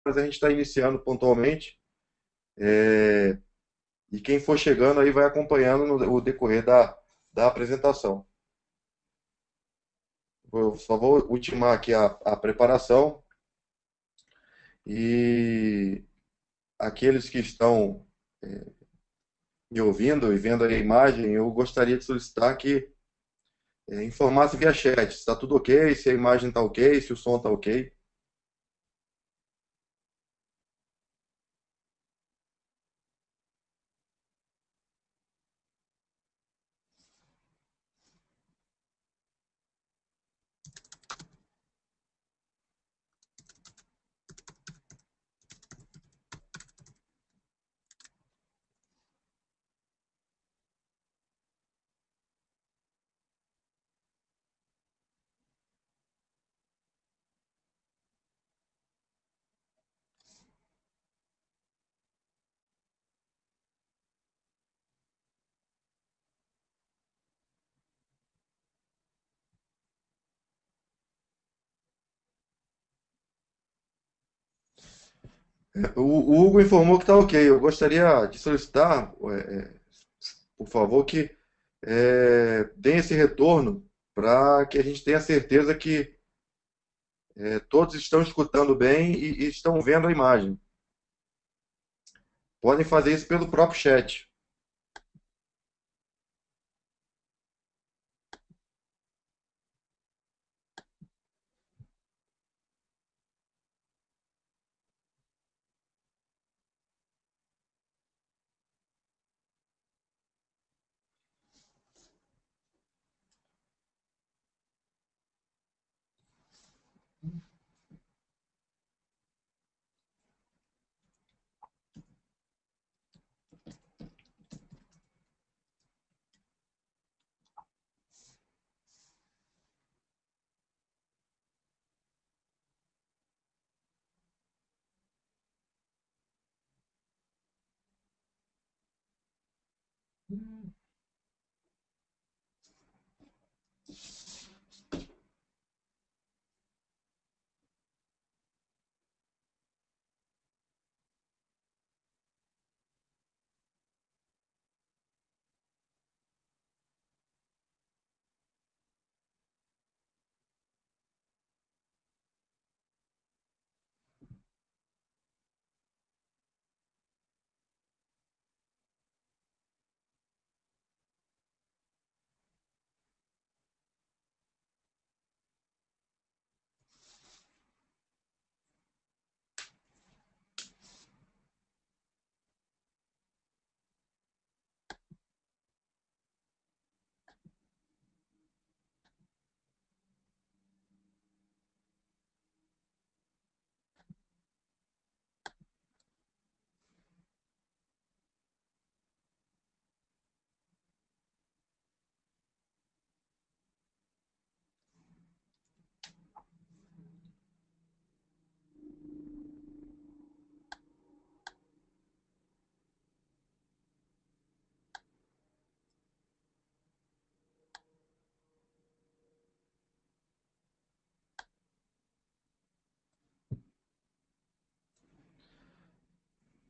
mas a gente está iniciando pontualmente. E quem for chegando aí vai acompanhando o decorrer da apresentação. Eu só vou ultimar aqui a preparação e aqueles que estão me ouvindo e vendo a imagem, eu gostaria de solicitar que informasse via chat se está tudo ok, se a imagem está ok, se o som está ok. O Hugo informou que está ok. Eu gostaria de solicitar, por favor, que deem esse retorno para que a gente tenha certeza que todos estão escutando bem e estão vendo a imagem. Podem fazer isso pelo próprio chat.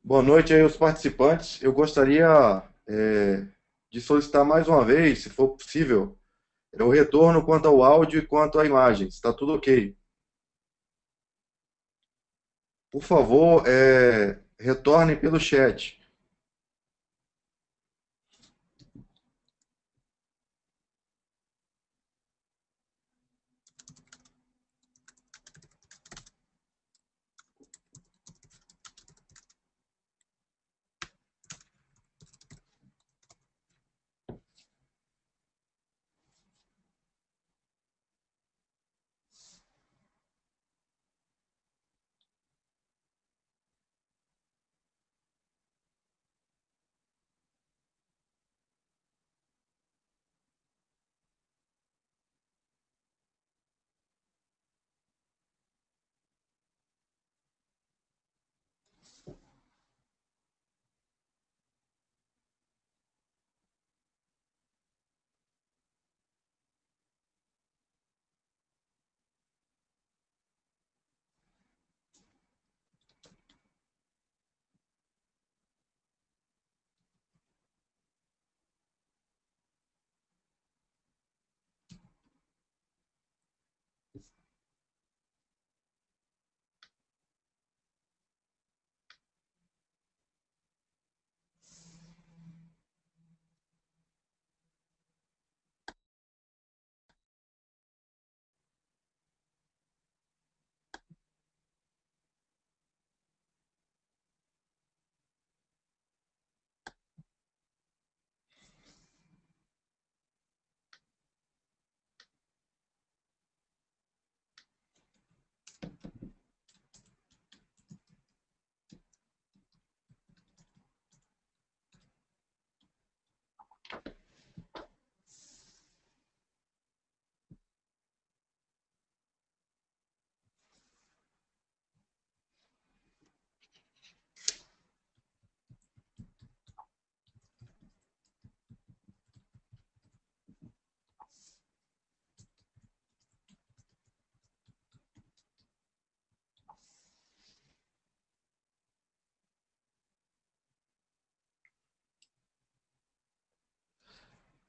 Boa noite aí aos participantes. Eu gostaria de solicitar mais uma vez, se for possível, o retorno quanto ao áudio e quanto à imagem. Está tudo ok. Por favor, retornem pelo chat.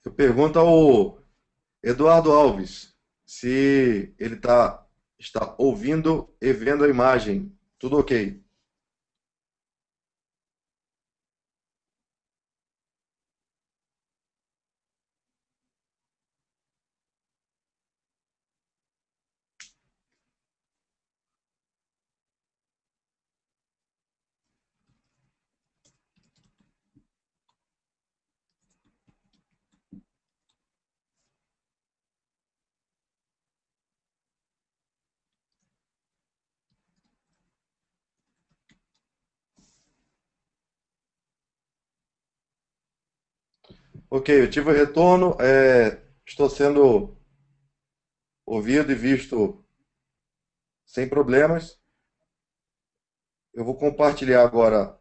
Eu pergunto ao Eduardo Alves se ele está ouvindo e vendo a imagem. Tudo ok? Ok, eu tive o retorno. Estou sendo ouvido e visto sem problemas. Eu vou compartilhar agora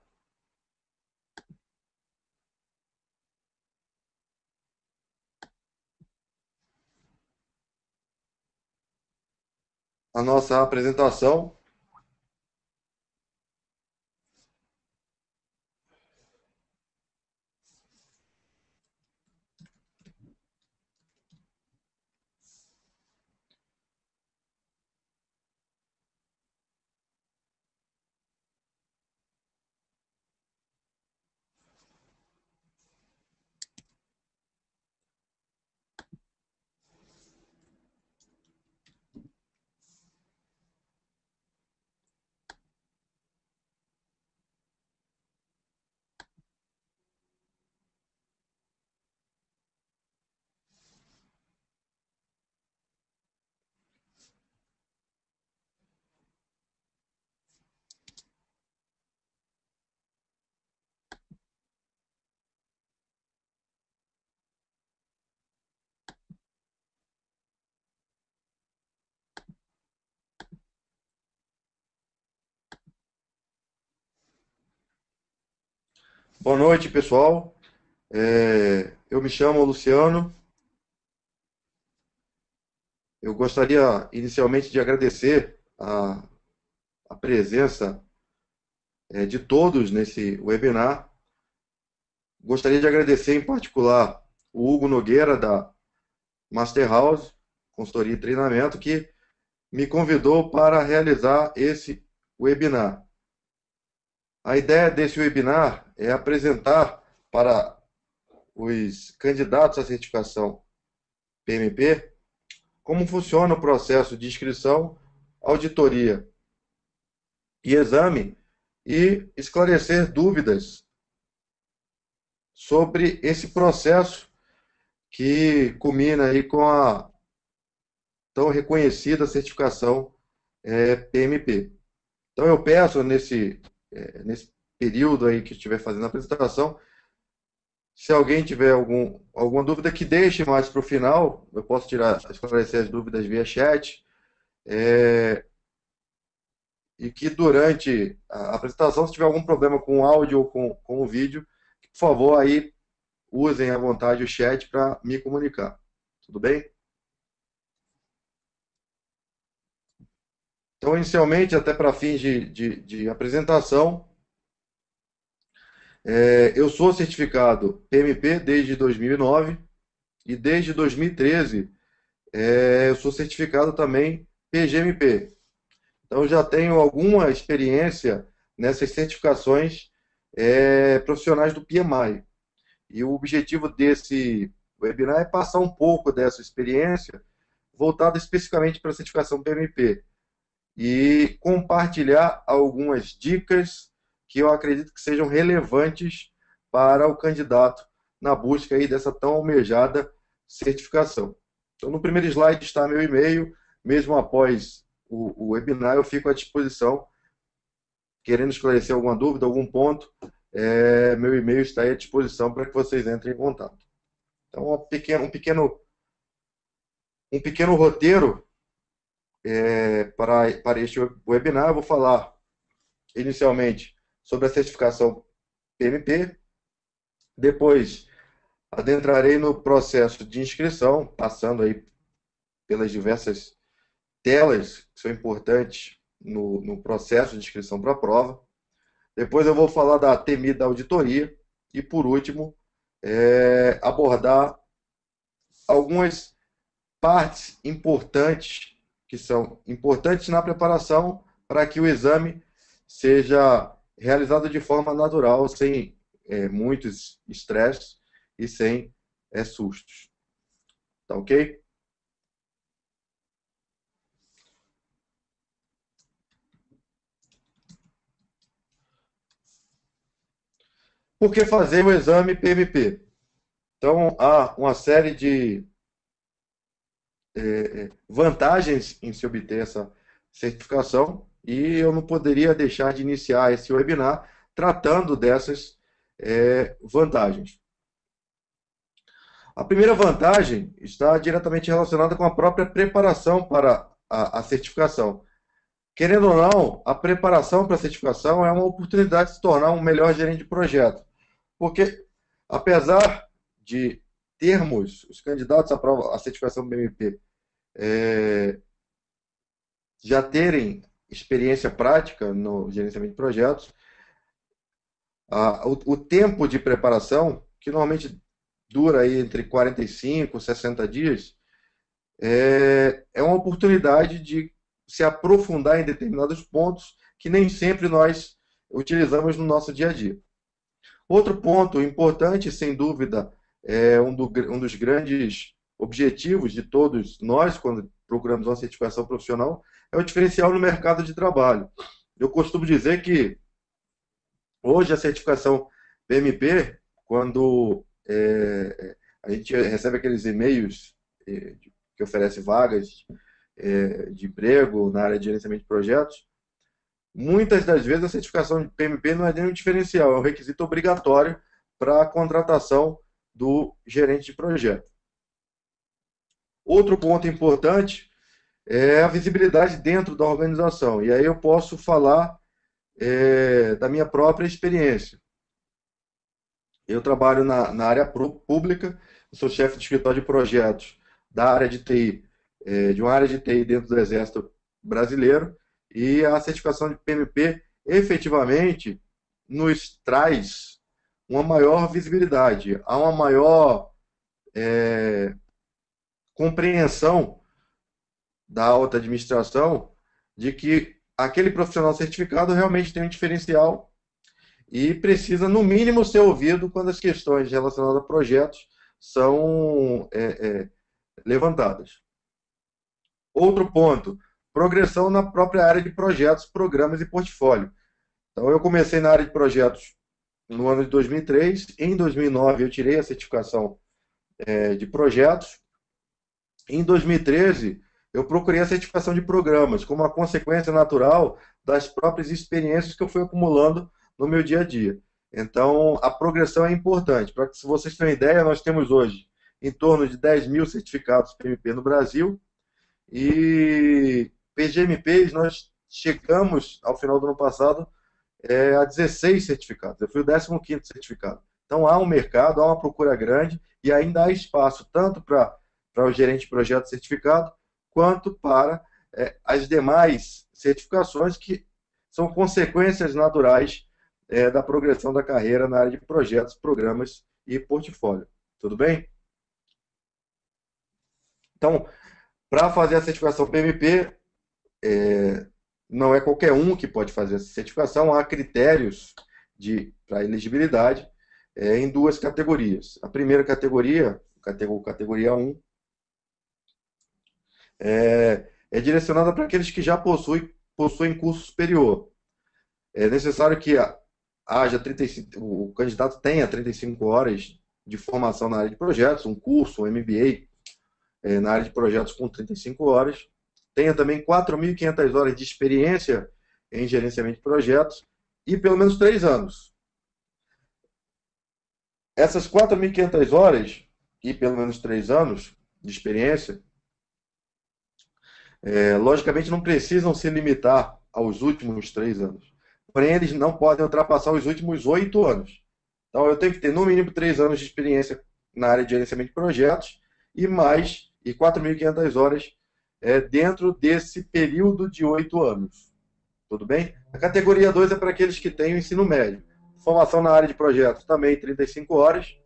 a nossa apresentação. Boa noite, pessoal. Eu me chamo Luciano. Eu gostaria inicialmente de agradecer a presença, de todos nesse webinar. Gostaria de agradecer em particular o Hugo Nogueira, da Master House, consultoria e treinamento, que me convidou para realizar esse webinar. A ideia desse webinar é apresentar para os candidatos à certificação PMP como funciona o processo de inscrição, auditoria e exame e esclarecer dúvidas sobre esse processo que culmina aí com a tão reconhecida certificação PMP. Então eu peço nesse período aí que estiver fazendo a apresentação, se alguém tiver alguma dúvida, que deixe mais para o final. Eu posso esclarecer as dúvidas via chat. E que durante a apresentação, se tiver algum problema com o áudio ou com o vídeo, por favor, aí usem à vontade o chat para me comunicar. Tudo bem? Então, inicialmente, até para fins de apresentação, eu sou certificado PMP desde 2009 e desde 2013 eu sou certificado também PGMP. Então, já tenho alguma experiência nessas certificações profissionais do PMI. E o objetivo desse webinar é passar um pouco dessa experiência voltada especificamente para a certificação PMP e compartilhar algumas dicas que eu acredito que sejam relevantes para o candidato na busca aí dessa tão almejada certificação. Então, no primeiro slide está meu e-mail. Mesmo após o webinar, eu fico à disposição, querendo esclarecer alguma dúvida, algum ponto, meu e-mail está aí à disposição para que vocês entrem em contato. Então, um pequeno roteiro para este webinar. Eu vou falar inicialmente sobre a certificação PMP, depois adentrarei no processo de inscrição, passando aí pelas diversas telas que são importantes no processo de inscrição para a prova. Depois eu vou falar da temida auditoria e, por último, abordar algumas partes importantes, que são importantes na preparação para que o exame seja realizado de forma natural, sem muitos estresses e sem sustos. Tá ok? Por que fazer o exame PMP? Então, há uma série de vantagens em se obter essa certificação e eu não poderia deixar de iniciar esse webinar tratando dessas vantagens. A primeira vantagem está diretamente relacionada com a própria preparação para a certificação. Querendo ou não, a preparação para a certificação é uma oportunidade de se tornar um melhor gerente de projeto. Porque, apesar de termos os candidatos à certificação BMP já terem experiência prática no gerenciamento de projetos, o tempo de preparação, que normalmente dura aí entre 45 e 60 dias, é uma oportunidade de se aprofundar em determinados pontos que nem sempre nós utilizamos no nosso dia a dia. Outro ponto importante, sem dúvida, um dos grandes objetivos de todos nós, quando procuramos uma certificação profissional, é o diferencial no mercado de trabalho. Eu costumo dizer que hoje a certificação PMP, quando a gente recebe aqueles e-mails que oferecem vagas de emprego na área de gerenciamento de projetos, muitas das vezes a certificação de PMP não é nem um diferencial, é um requisito obrigatório para a contratação do gerente de projeto. Outro ponto importante é a visibilidade dentro da organização. E aí eu posso falar da minha própria experiência. Eu trabalho na área pública, sou chefe de escritório de projetos da área de TI, de uma área de TI dentro do Exército Brasileiro, e a certificação de PMP efetivamente nos traz uma maior visibilidade, há uma maior compreensão da alta administração de que aquele profissional certificado realmente tem um diferencial e precisa, no mínimo, ser ouvido quando as questões relacionadas a projetos são levantadas. Outro ponto, progressão na própria área de projetos, programas e portfólio. Então, eu comecei na área de projetos no ano de 2003. Em 2009, eu tirei a certificação de projetos. Em 2013, eu procurei a certificação de programas, como uma consequência natural das próprias experiências que eu fui acumulando no meu dia a dia. Então, a progressão é importante. Para que, se vocês terem ideia, nós temos hoje em torno de 10 mil certificados PMP no Brasil e PGMPs nós chegamos, ao final do ano passado, a 16 certificados. Eu fui o 15º certificado. Então, há um mercado, há uma procura grande e ainda há espaço tanto para o gerente de projeto certificado, quanto para as demais certificações que são consequências naturais da progressão da carreira na área de projetos, programas e portfólio. Tudo bem? Então, para fazer a certificação PMP, não é qualquer um que pode fazer essa certificação, há critérios para elegibilidade em duas categorias. A primeira categoria, categoria 1, é direcionada para aqueles que já possuem curso superior. É necessário que haja 35, o candidato tenha 35 horas de formação na área de projetos, um curso, um MBA na área de projetos com 35 horas, tenha também 4.500 horas de experiência em gerenciamento de projetos e pelo menos 3 anos. Essas 4.500 horas e pelo menos 3 anos de experiência, logicamente não precisam se limitar aos últimos 3 anos. Porém, eles não podem ultrapassar os últimos 8 anos. Então, eu tenho que ter no mínimo 3 anos de experiência na área de gerenciamento de projetos e 4.500 horas dentro desse período de 8 anos. Tudo bem? A categoria 2 é para aqueles que têm o ensino médio. Formação na área de projetos também 35 horas.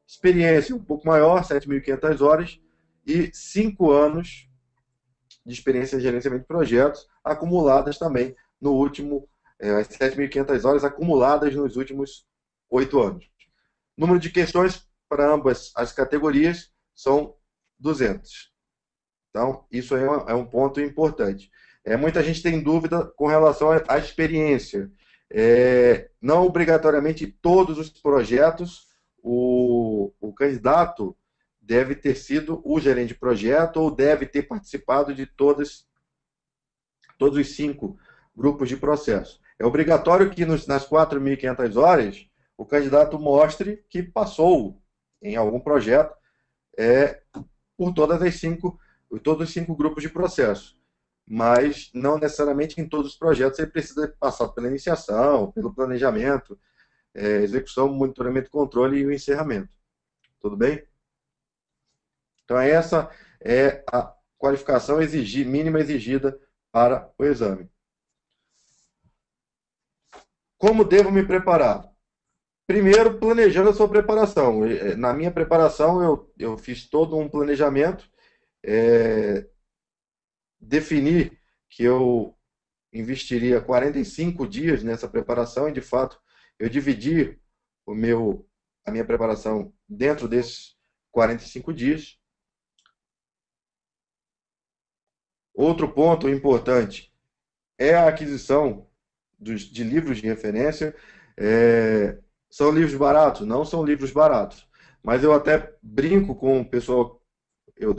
Experiência um pouco maior, 7.500 horas. e 5 anos de experiência em gerenciamento de projetos, acumuladas também no último, as 7.500 horas acumuladas nos últimos 8 anos. Número de questões para ambas as categorias são 200. Então, isso é um ponto importante. Muita gente tem dúvida com relação à experiência. Não obrigatoriamente todos os projetos o candidato deve ter sido o gerente de projeto ou deve ter participado de todos os 5 grupos de processo. É obrigatório que nas 4.500 horas o candidato mostre que passou em algum projeto por todos os 5 grupos de processo. Mas não necessariamente em todos os projetos ele precisa passar pela iniciação, pelo planejamento, execução, monitoramento, controle e o encerramento. Tudo bem? Então, essa é a qualificação mínima exigida para o exame. Como devo me preparar? Primeiro, planejando a sua preparação. Na minha preparação, eu fiz todo um planejamento, defini que eu investiria 45 dias nessa preparação e, de fato, eu dividi a minha preparação dentro desses 45 dias. Outro ponto importante é a aquisição de livros de referência. São livros baratos? Não são livros baratos. Mas eu até brinco com o pessoal. Eu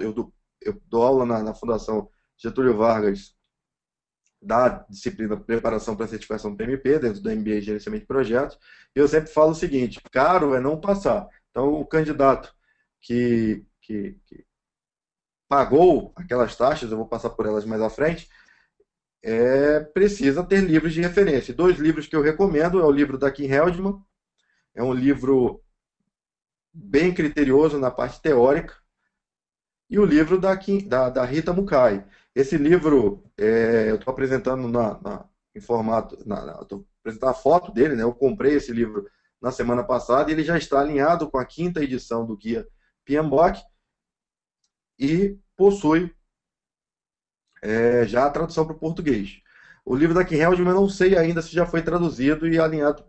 dou aula na Fundação Getúlio Vargas da disciplina Preparação para a Certificação PMP, dentro do MBA de Gerenciamento de Projetos. E eu sempre falo o seguinte: caro é não passar. Então, o candidato que pagou aquelas taxas, eu vou passar por elas mais à frente, precisa ter livros de referência. 2 livros que eu recomendo é o livro da Kim Heldman, é um livro bem criterioso na parte teórica, e o livro da Rita Mukai. Esse livro, eu estou apresentando em formato, estou apresentando a foto dele, né? Eu comprei esse livro na semana passada e ele já está alinhado com a 5ª edição do Guia PMBOK e possui já a tradução para o português. O livro da Kim Heldman eu não sei ainda se já foi traduzido e alinhado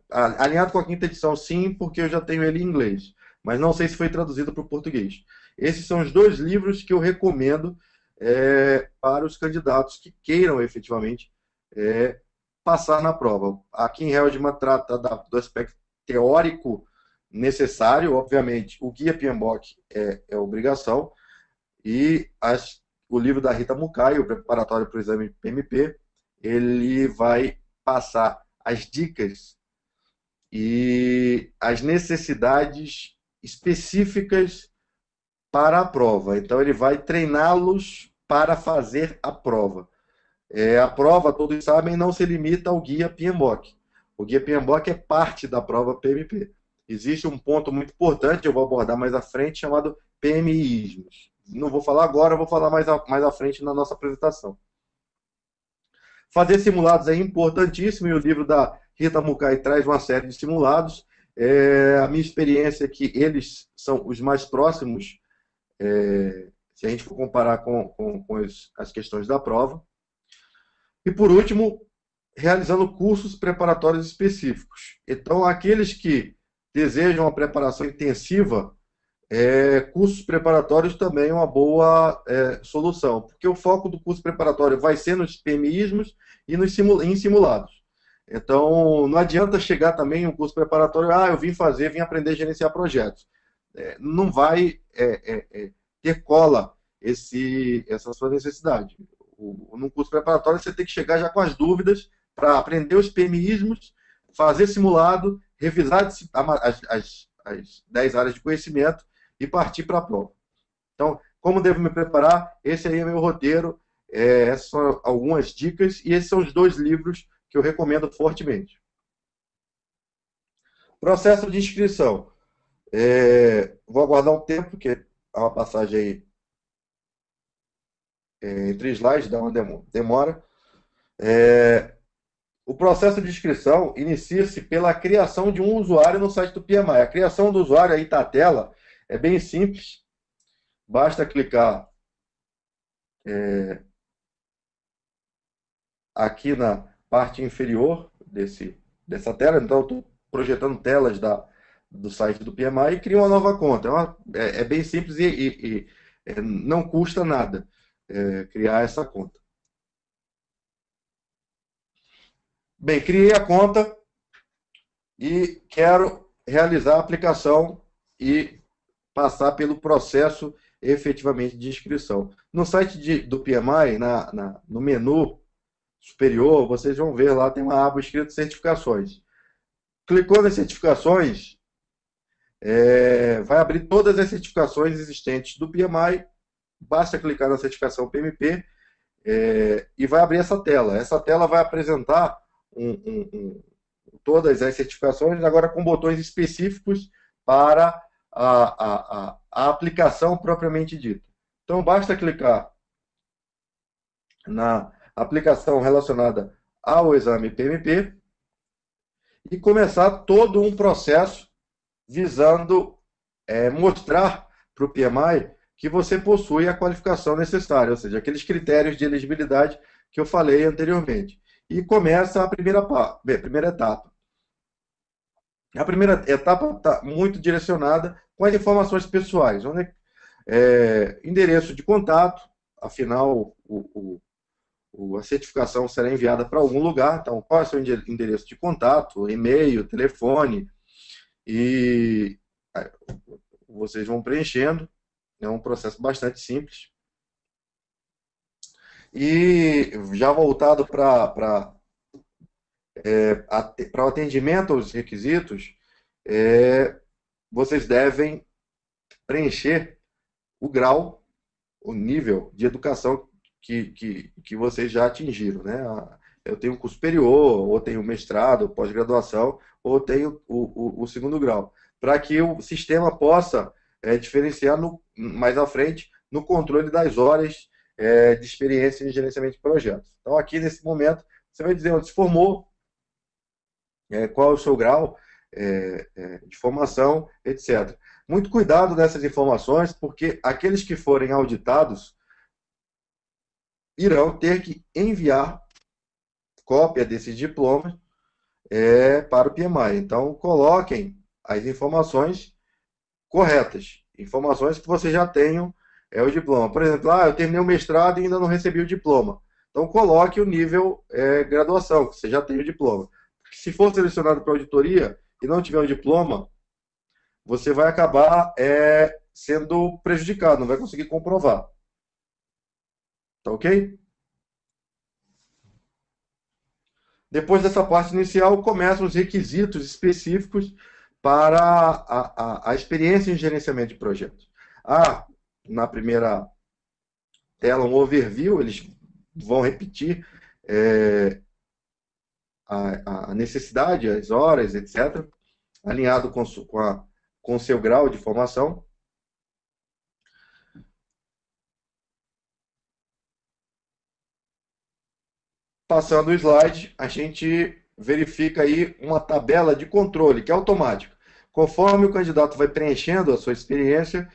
com a 5ª edição, sim, porque eu já tenho ele em inglês, mas não sei se foi traduzido para o português. Esses são os 2 livros que eu recomendo para os candidatos que queiram efetivamente passar na prova. A Kim Heldman trata do aspecto teórico necessário, obviamente, o Guia PMBOK é obrigação, e o livro da Rita Mukai, o preparatório para o exame PMP, ele vai passar as dicas e as necessidades específicas para a prova. Então, ele vai treiná-los para fazer a prova. A prova, todos sabem, não se limita ao Guia PMBOK. O Guia PMBOK é parte da prova PMP. Existe um ponto muito importante, eu vou abordar mais à frente, chamado PMIismos. Não vou falar agora, vou falar mais à frente na nossa apresentação. Fazer simulados é importantíssimo e o livro da Rita Mukai traz uma série de simulados. A minha experiência é que eles são os mais próximos, se a gente for comparar com as questões da prova. E, por último, realizando cursos preparatórios específicos. Então, aqueles que desejam uma preparação intensiva, cursos preparatórios também é uma boa solução, porque o foco do curso preparatório vai ser nos PMIsmos e em simulados. Então, não adianta chegar também em um curso preparatório, eu vim aprender a gerenciar projetos. Não vai ter cola essa sua necessidade. No curso preparatório você tem que chegar já com as dúvidas para aprender os PMIsmos, fazer simulado, revisar as 10 áreas de conhecimento e partir para a prova. Então, como devo me preparar? Esse aí é meu roteiro, essas são algumas dicas e esses são os 2 livros que eu recomendo fortemente. Processo de inscrição. Vou aguardar um tempo, porque há uma passagem aí entre slides, dá uma demora. O processo de inscrição inicia-se pela criação de um usuário no site do PMI. A criação do usuário aí está na tela, é bem simples. Basta clicar aqui na parte inferior dessa tela. Então, eu estou projetando telas do site do PMI e crio uma nova conta. É bem simples e não custa nada criar essa conta. Bem, criei a conta e quero realizar a aplicação e passar pelo processo efetivamente de inscrição. No site do PMI, no menu superior, vocês vão ver lá, tem uma aba escrita certificações. Clicou nas certificações, vai abrir todas as certificações existentes do PMI, basta clicar na certificação PMP e vai abrir essa tela. Essa tela vai apresentar todas as certificações, agora com botões específicos para a aplicação propriamente dita. Então, basta clicar na aplicação relacionada ao exame PMP e começar todo um processo visando mostrar para o PMI que você possui a qualificação necessária, ou seja, aqueles critérios de elegibilidade que eu falei anteriormente. E começa a primeira etapa. A primeira etapa está muito direcionada com as informações pessoais, onde endereço de contato, afinal, a certificação será enviada para algum lugar, então qual é o seu endereço de contato, e-mail, telefone, e vocês vão preenchendo, é um processo bastante simples. E já voltado para o atendimento aos requisitos, vocês devem preencher o grau, o nível de educação que vocês já atingiram, né? Eu tenho um curso superior, ou tenho mestrado, pós-graduação, ou tenho o segundo grau, para que o sistema possa diferenciar mais à frente no controle das horas de experiência em gerenciamento de projetos. Então, aqui nesse momento, você vai dizer onde se formou, qual é o seu grau de formação, etc. Muito cuidado nessas informações, porque aqueles que forem auditados irão ter que enviar cópia desses diplomas para o PMI. Então, coloquem as informações corretas, informações que você já tenham o diploma. Por exemplo, eu terminei o mestrado e ainda não recebi o diploma. Então, coloque o nível graduação, que você já tem o diploma. Se for selecionado para auditoria e não tiver o diploma, você vai acabar sendo prejudicado, não vai conseguir comprovar. Tá ok? Depois dessa parte inicial, começam os requisitos específicos para a experiência em gerenciamento de projetos. Na primeira tela, um overview, eles vão repetir a necessidade, as horas, etc., alinhado com o seu grau de formação. Passando o slide, a gente verifica aí uma tabela de controle, que é automática. Conforme o candidato vai preenchendo a sua experiência,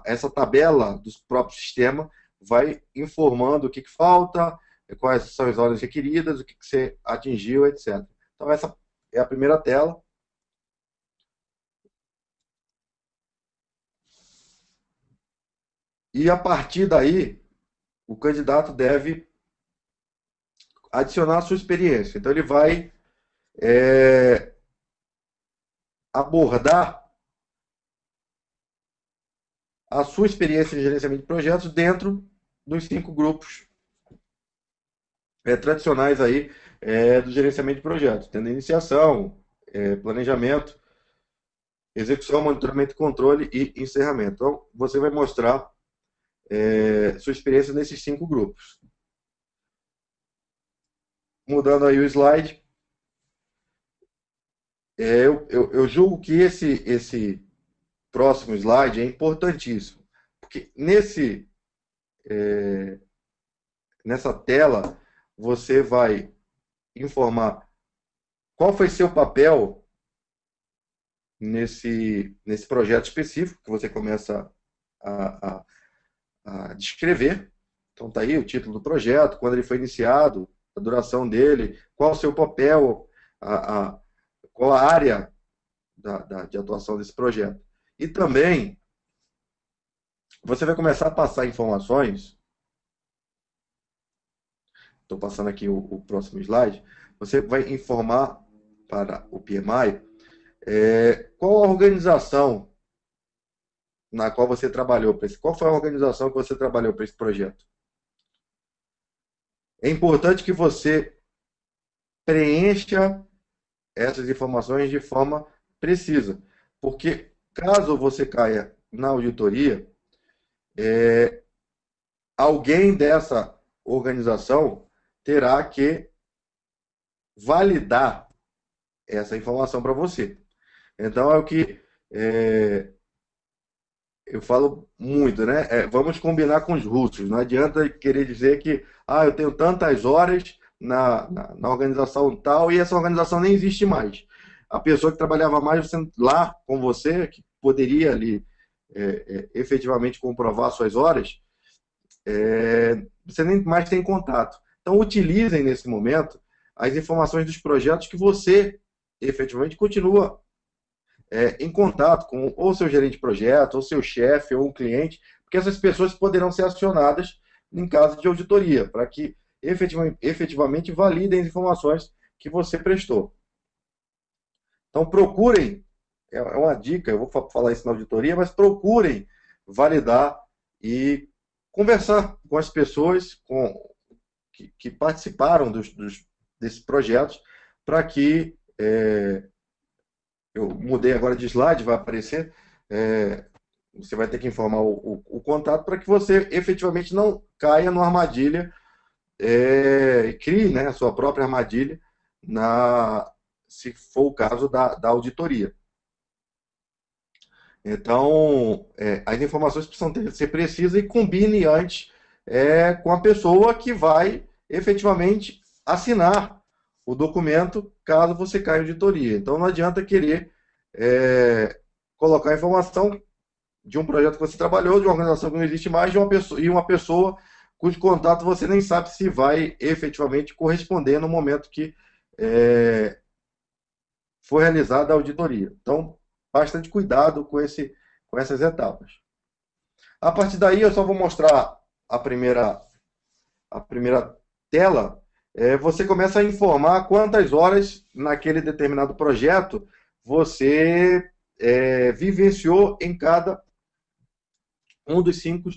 essa tabela do próprio sistema vai informando o que falta, quais são as horas requeridas, o que você atingiu, etc. Então, essa é a primeira tela. E, a partir daí, o candidato deve adicionar a sua experiência. Então, ele vai abordar a sua experiência em gerenciamento de projetos dentro dos 5 grupos tradicionais aí do gerenciamento de projetos, tendo iniciação, planejamento, execução, monitoramento, controle e encerramento. Então, você vai mostrar sua experiência nesses 5 grupos. Mudando aí o slide, eu julgo que esse próximo slide é importantíssimo, porque nessa tela você vai informar qual foi seu papel nesse projeto específico que você começa a descrever. Então está aí o título do projeto, quando ele foi iniciado, a duração dele, qual o seu papel, qual a área de atuação desse projeto. E também você vai começar a passar informações. Estou passando aqui o próximo slide. Você vai informar para o PMI qual a organização na qual você trabalhou para esse, qual foi a organização que você trabalhou para esse projeto. É importante que você preencha essas informações de forma precisa, porque caso você caia na auditoria, alguém dessa organização terá que validar essa informação para você. Então é o que eu falo muito, né? Vamos combinar com os russos. Não adianta querer dizer que eu tenho tantas horas na organização tal e essa organização nem existe mais. A pessoa que trabalhava mais lá com você, que poderia ali efetivamente comprovar suas horas, você nem mais tem contato. Então, utilizem nesse momento as informações dos projetos que você efetivamente continua em contato com ou seu gerente de projeto, ou seu chefe, ou um cliente, porque essas pessoas poderão ser acionadas em caso de auditoria, para que efetivamente validem as informações que você prestou. Então, procurem, é uma dica, eu vou falar isso na auditoria, mas procurem validar e conversar com as pessoas que participaram desses projetos, para que eu mudei agora de slide, vai aparecer, você vai ter que informar o contato para que você efetivamente não caia numa armadilha, crie, né, a sua própria armadilha, se for o caso da auditoria. Então, as informações precisam ser precisas e combine antes com a pessoa que vai efetivamente assinar o documento caso você caia em auditoria. Então, não adianta querer colocar a informação de um projeto que você trabalhou, de uma organização que não existe mais, e uma pessoa cujo contato você nem sabe se vai efetivamente corresponder no momento que for realizada a auditoria. Então, bastante cuidado com essas etapas. A partir daí, eu só vou mostrar a primeira tela. Você começa a informar quantas horas naquele determinado projeto você vivenciou em cada um dos 5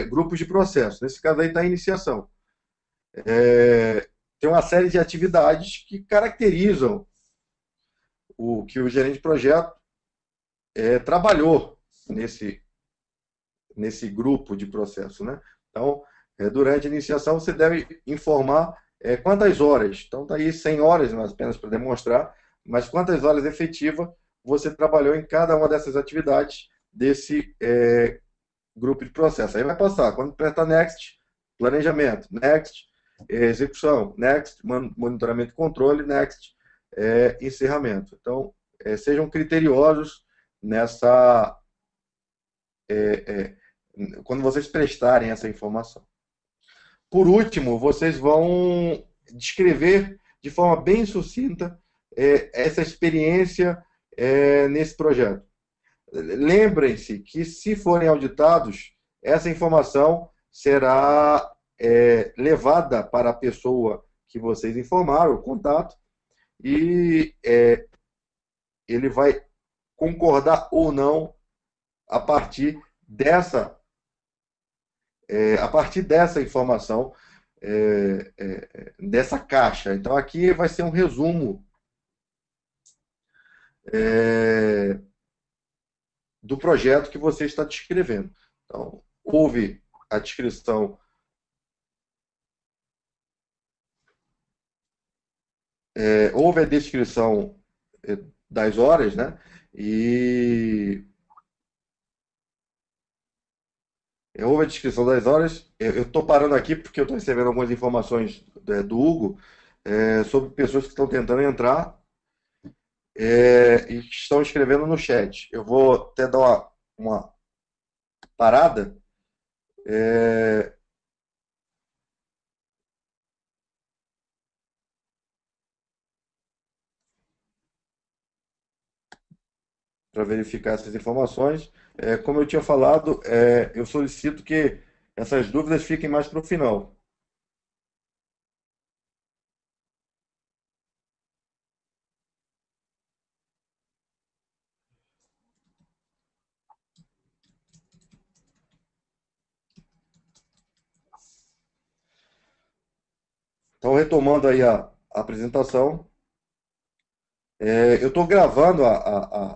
grupos de processo. Nesse caso aí está a iniciação. Tem uma série de atividades que caracterizam o que o gerente de projeto trabalhou nesse grupo de processo, né? Então, durante a iniciação, você deve informar quantas horas. Então, está aí 100 horas, mas apenas para demonstrar, mas quantas horas efetivas você trabalhou em cada uma dessas atividades desse grupo de processo. Aí vai passar, quando aperta Next, planejamento, Next, execução, Next, monitoramento e controle, Next, encerramento. Então, sejam criteriosos quando vocês prestarem essa informação. Por último, vocês vão descrever de forma bem sucinta essa experiência nesse projeto. Lembrem-se que, se forem auditados, essa informação será levada para a pessoa que vocês informaram, o contato, e ele vai concordar ou não a partir dessa informação, dessa caixa. Então, aqui vai ser um resumo do projeto que você está descrevendo. Então, houve a descrição das horas, né? E houve a descrição das horas. Eu estou parando aqui porque eu estou recebendo algumas informações do Hugo sobre pessoas que estão tentando entrar e que estão escrevendo no chat. Eu vou até dar uma parada. Para verificar essas informações. Como eu tinha falado, eu solicito que essas dúvidas fiquem mais para o final. Então, retomando aí a apresentação, eu estou gravando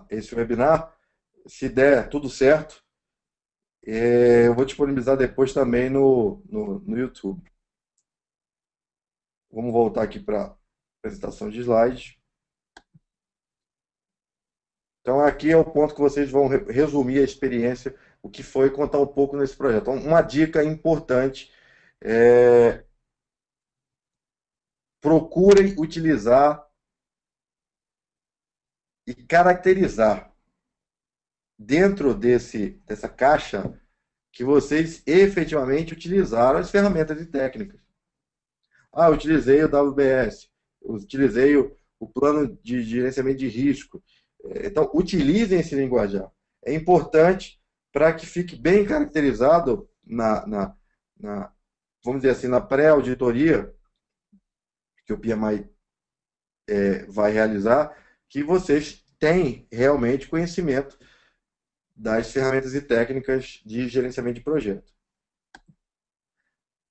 esse webinar. Se der tudo certo, eu vou disponibilizar depois também no YouTube. Vamos voltar aqui para a apresentação de slides. Então, aqui é o ponto que vocês vão resumir a experiência, o que foi contar um pouco nesse projeto. Então, uma dica importante é procurem utilizar e caracterizar dentro dessa caixa que vocês efetivamente utilizaram as ferramentas e técnicas. Ah, eu utilizei o WBS, eu utilizei o plano de gerenciamento de risco. Então, utilizem esse linguajar. É importante para que fique bem caracterizado vamos dizer assim, na pré-auditoria que o PMI vai realizar, que vocês têm realmente conhecimento das ferramentas e técnicas de gerenciamento de projeto.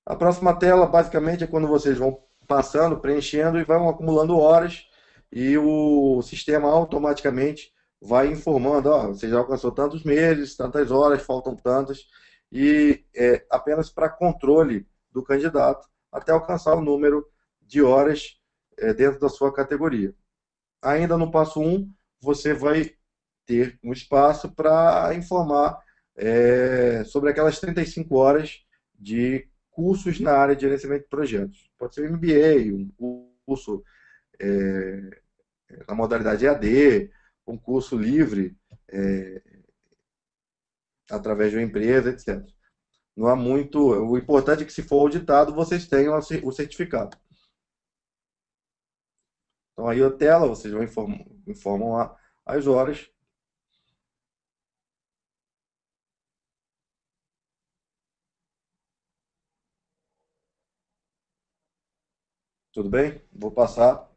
A próxima tela, basicamente, é quando vocês vão passando, preenchendo e vão acumulando horas e o sistema automaticamente vai informando, ó, você já alcançou tantos meses, tantas horas, faltam tantas, e apenas para controle do candidato até alcançar o número de horas dentro da sua categoria. Ainda no passo 1, você vai ter um espaço para informar sobre aquelas 35 horas de cursos na área de gerenciamento de projetos. Pode ser um MBA, um curso na modalidade EAD, um curso livre através de uma empresa, etc. Não há muito. O importante é que, se for auditado, vocês tenham o certificado. Então, aí a tela, vocês vão informam as horas. Tudo bem? Vou passar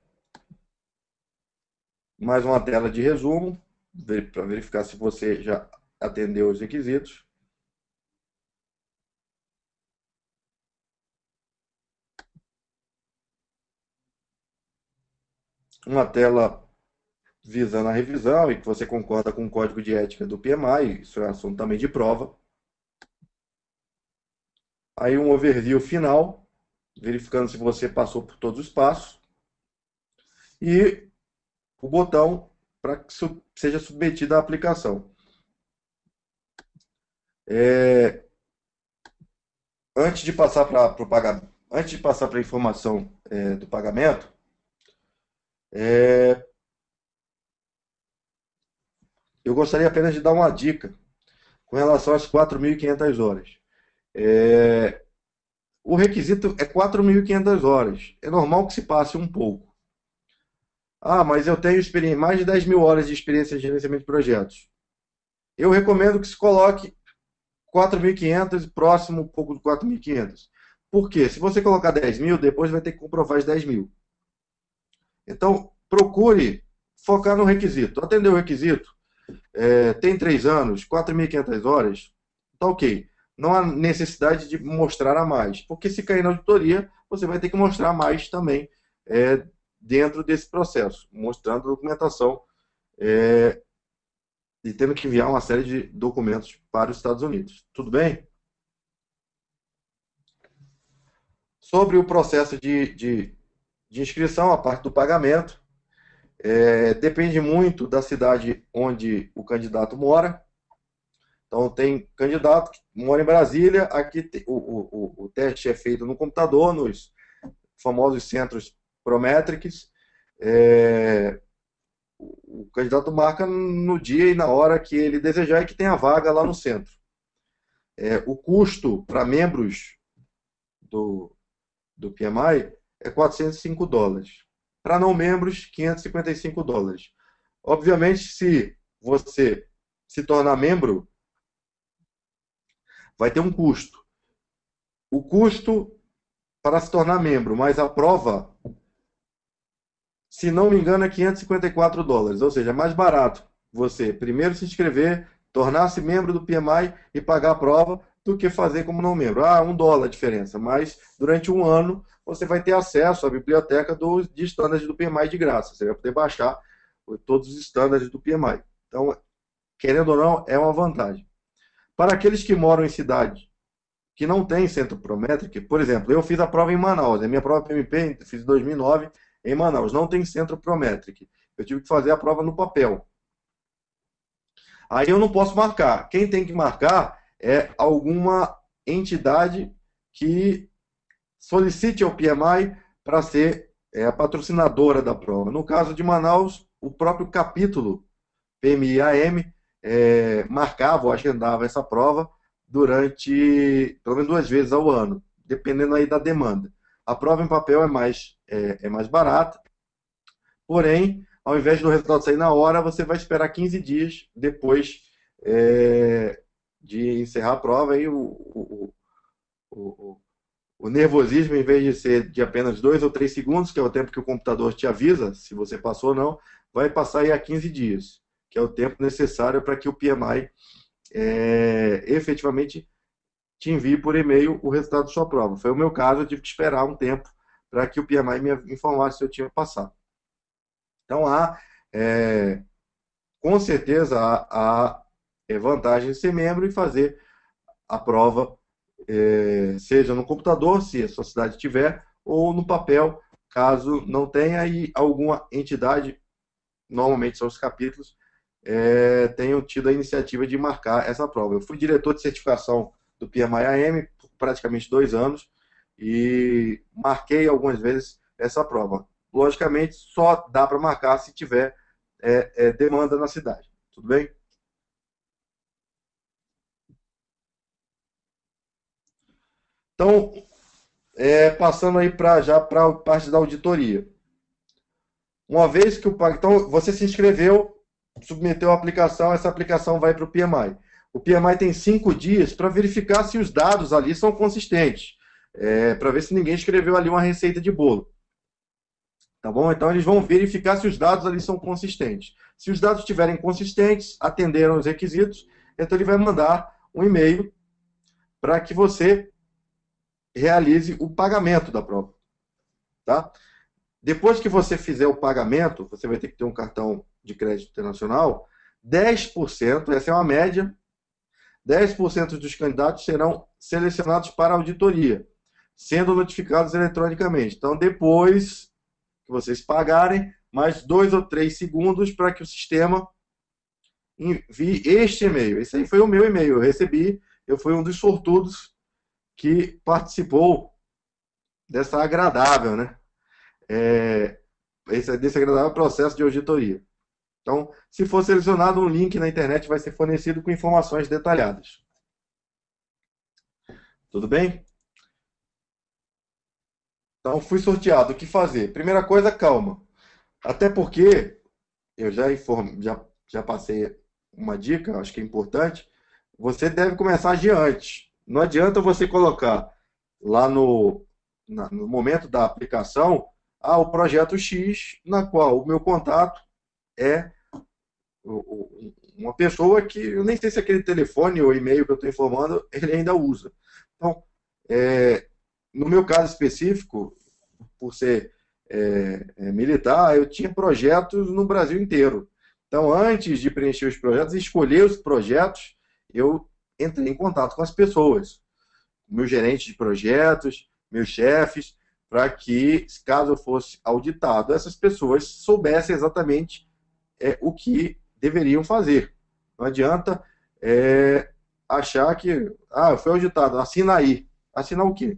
mais uma tela de resumo para verificar se você já atendeu os requisitos. Uma tela visando a revisão e que você concorda com o código de ética do PMI, isso é assunto também de prova. Aí um overview final, verificando se você passou por todos os passos. E o botão para que seja submetida à aplicação. Antes de passar para o pagamento, antes de passar para a informação do pagamento, eu gostaria apenas de dar uma dica com relação às 4.500 horas. O requisito é 4.500 horas. É normal que se passe um pouco. Ah, mas eu tenho mais de 10 mil horas de experiência em gerenciamento de projetos. Eu recomendo que se coloque 4.500 e próximo um pouco de 4.500. Por quê? Se você colocar 10 mil, depois vai ter que comprovar as 10 mil. Então, procure focar no requisito. Atender o requisito, tem 3 anos, 4.500 horas, tá ok. Não há necessidade de mostrar a mais, porque se cair na auditoria, você vai ter que mostrar mais também dentro desse processo, mostrando a documentação e tendo que enviar uma série de documentos para os Estados Unidos. Tudo bem? Sobre o processo de inscrição, a parte do pagamento, depende muito da cidade onde o candidato mora. Então, tem candidato que mora em Brasília, aqui o teste é feito no computador, nos famosos centros Prometrics. O candidato marca no dia e na hora que ele desejar e que tem a vaga lá no centro. o custo para membros do PMI é $405. Para não membros, $555. Obviamente, se você se tornar membro, vai ter um custo. O custo para se tornar membro, mais a prova, se não me engano, é $554. Ou seja, é mais barato você primeiro se inscrever, tornar-se membro do PMI e pagar a prova, do que fazer como não membro. Ah, $1 a diferença, mas durante um ano você vai ter acesso à biblioteca de estándares do PMI de graça. Você vai poder baixar todos os estándares do PMI. Então, querendo ou não, é uma vantagem. Para aqueles que moram em cidade que não tem centro Prometric, por exemplo, eu fiz a prova em Manaus, a minha prova PMP, fiz em 2009 em Manaus, não tem centro Prometric. Eu tive que fazer a prova no papel. Aí eu não posso marcar. Quem tem que marcar é alguma entidade que solicite ao PMI para ser a patrocinadora da prova. No caso de Manaus, o próprio capítulo PMI-AM marcava ou agendava essa prova durante pelo menos 2 vezes ao ano, dependendo aí da demanda. A prova em papel é mais barata, porém, ao invés do resultado sair na hora, você vai esperar 15 dias depois de encerrar a prova. Aí o nervosismo, em vez de ser de apenas 2 ou 3 segundos, que é o tempo que o computador te avisa se você passou ou não, vai passar aí a 15 dias, que é o tempo necessário para que o PMI efetivamente te envie por e-mail o resultado da sua prova. Foi o meu caso, eu tive que esperar um tempo para que o PMI me informasse se eu tinha passado. Então, com certeza, há vantagem de ser membro e fazer a prova, seja no computador, se a sua cidade tiver, ou no papel, caso não tenha, e alguma entidade, normalmente são os capítulos, tenham tido a iniciativa de marcar essa prova. Eu fui diretor de certificação do PMI-AM por praticamente 2 anos e marquei algumas vezes essa prova. Logicamente, só dá para marcar se tiver demanda na cidade. Tudo bem? Então, passando aí já para a parte da auditoria. Uma vez que então, você se inscreveu, submeteu a aplicação, essa aplicação vai para o PMI. O PMI tem 5 dias para verificar se os dados ali são consistentes, para ver se ninguém escreveu ali uma receita de bolo. Tá bom? Então, eles vão verificar se os dados ali são consistentes. Se os dados estiverem consistentes, atenderam os requisitos, então ele vai mandar um e-mail para que você realize o pagamento da prova. Tá? Depois que você fizer o pagamento, você vai ter que ter um cartão de crédito internacional, 10%, essa é uma média, 10% dos candidatos serão selecionados para auditoria, sendo notificados eletronicamente. Então, depois que vocês pagarem, mais 2 ou 3 segundos para que o sistema envie este e-mail. Esse aí foi o meu e-mail, eu recebi, eu fui um dos sortudos que participou dessa agradável, né? Desse agradável processo de auditoria. Então, se for selecionado, um link na internet vai ser fornecido com informações detalhadas. Tudo bem? Então, fui sorteado. O que fazer? Primeira coisa, calma. Até porque, eu já passei uma dica, acho que é importante, você deve começar a agir antes. Não adianta você colocar lá no momento da aplicação, o projeto X, na qual o meu contato é uma pessoa que eu nem sei se aquele telefone ou e-mail que eu estou informando, ele ainda usa. Então, no meu caso específico, por ser militar, eu tinha projetos no Brasil inteiro. Então, antes de preencher os projetos, escolher os projetos, eu entrei em contato com as pessoas, meu gerente de projetos, meus chefes, para que, caso eu fosse auditado, essas pessoas soubessem exatamente o que deveriam fazer. Não adianta achar que, eu fui auditado, assina aí. Assinar o quê?